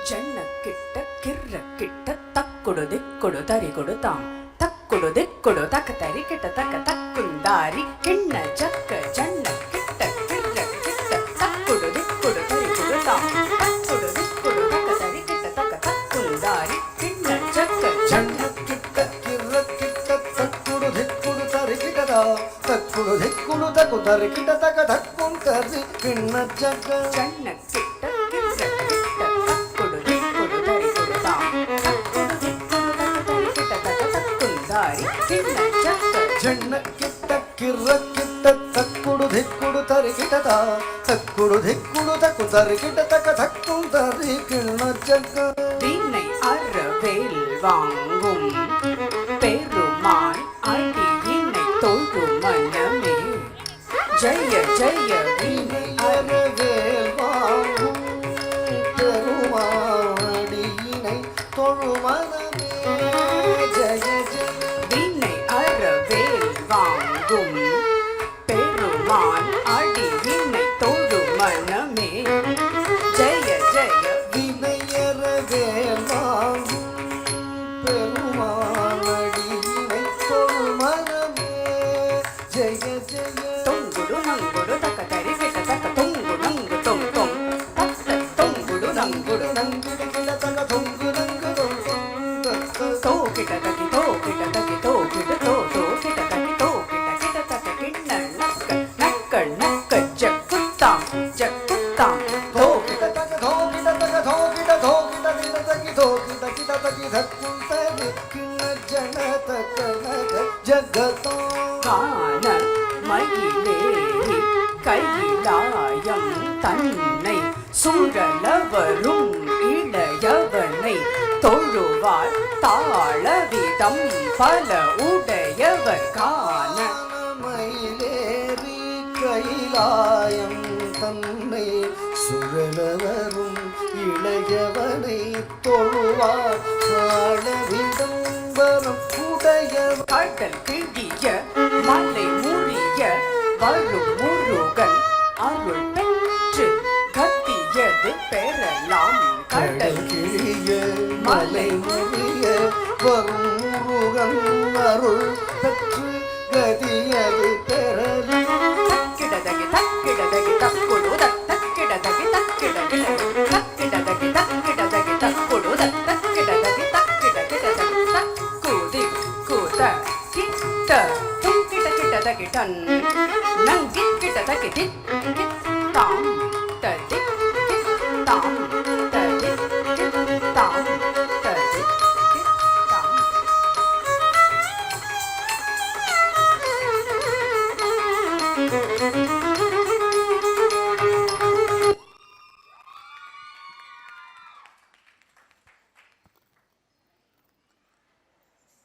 ಜನ್ನ ಕಿಟ್ಟ ಕಿರ್ರ ಕಿಟ್ಟ ತಕ್ಕುಡು ದಿಕ್ಕುಡು ತರಿಗುಡು ತಾಂ ತಕ್ಕುಡು ದಿಕ್ಕುಡು ತಕ ತರಿ ಕಿಟ್ಟ ತಕ ತಕ್ಕುಂದಾರಿ ಕಿಣ್ಣ ಜಕ್ಕ ಜನ್ನ ಕಿಟ್ಟ ಕಿರ್ರ ಕಿಟ್ಟ ತಕ್ಕುಡು ದಿಕ್ಕುಡು ತರಿಗುಡು ತಾಂ ತಕ್ಕುಡು ದಿಕ್ಕುಡು ತಕ ತರಿ ಕಿಟ್ಟ ತಕ ತಕ್ಕುಂದಾರಿ ಕಿಣ್ಣ ಜಕ್ಕ ಜನ್ನ ಕಿಟ್ಟ ಕಿರ್ರ ಕಿಟ್ಟ ತಕ್ಕುಡು ದಿಕ್ಕುಡು ತರಿ ಕಿಟದ ತಕ್ಕುಡು ದಿಕ್ಕುಡು ತಕು ತರಿ ಕಿಟ ತಕ ತಕ್ಕುಂತರಿ ಕಿಣ್ಣ ಜಕ್ಕ ಜನ್ನ ಕಿಟ್ಟ ಕಿರ್ರ ಕಿಟ್ಟ ತಕ್ಕುಡು ದಿಕ್ಕುಡು ತರಿಗುಡು ತಾಂ ತಕ್ಕುಡು ದಿಕ್ಕುಡು ತಕ ತರಿ ಕಿಟ್ಟ ತಕ ತಕ್ಕುಂದಾರಿ ಕಿಣ್ಣ ಜಕ್ಕ ಜನ್ನ ಕಿಟ್ಟ ಕಿರ್ರ ಕಿಟ್ಟ ತಕ್ಕುಡು ದಿಕ್ಕುಡು ತರಿ ಕಿಟದ ತಕ್ಕುಡು ದಿಕ್ಕುಡು ತಕು ತರಿ ಕಿಟ ತಕ ತಕ್ಕುಂತರಿ ಕಿಣ್ಣ ಜಕ್ಕ வீணை அறவேல் வாங்கும் பெருமான் அடியினை தொழும் மனமே ஜெய ஜெய வீணை அறவேல் வாங்கும் பெருமாடியினை தொழுமனமே ஜெய ஜெய வீணை அறவேல் வாங்கும் பெருமான் அடியினை தொழும் மனமே ஜெய ஜெய வினையறவேல் வாங்கும் பெருமாடியினை தொழுமனமே ஜெய ஜெய தொங்குடு நங்குடு தக்க தரி கிட்ட தக்க தொங்கு நங்கு தொங் தொங் தக்க தொங்குடு நங்குடு நங்குடு கிட தக தொங்கு நங்கு தோ கிட்ட தக்கி தோ கிட்ட தக்கி தோ கிட்ட தோ தோ கிட்ட தக்கி தோ கிட்ட தக்க கிண்ண நக்க நக்க நக்க ஜக்குத்தாம் ஜக்குத்தாம் தோ கிட தக தோ கிட தக தோ கிட தோ கிட கிட தகி தோ கிட கிட தகி தக்குந்தரி கிண்ண ஜன தக்க நக ஜகதோ காண மயிலேறி கையிலாயம் தன்னை சுழலவரும் இளையவனை தொழுவார் தாளவிதம் பல உடையவர் காண மயிலேறி கைலாயம் தன்னை சுழலவரும் இளையவனை தொழுவார் காணவிதம் வரும் உடையவர் கடல் கிழிய மலை முறிய வரும் முருகன் அருள் பெற்று கத்தியது பெறலாம் கடல் கிழிய மலை முழு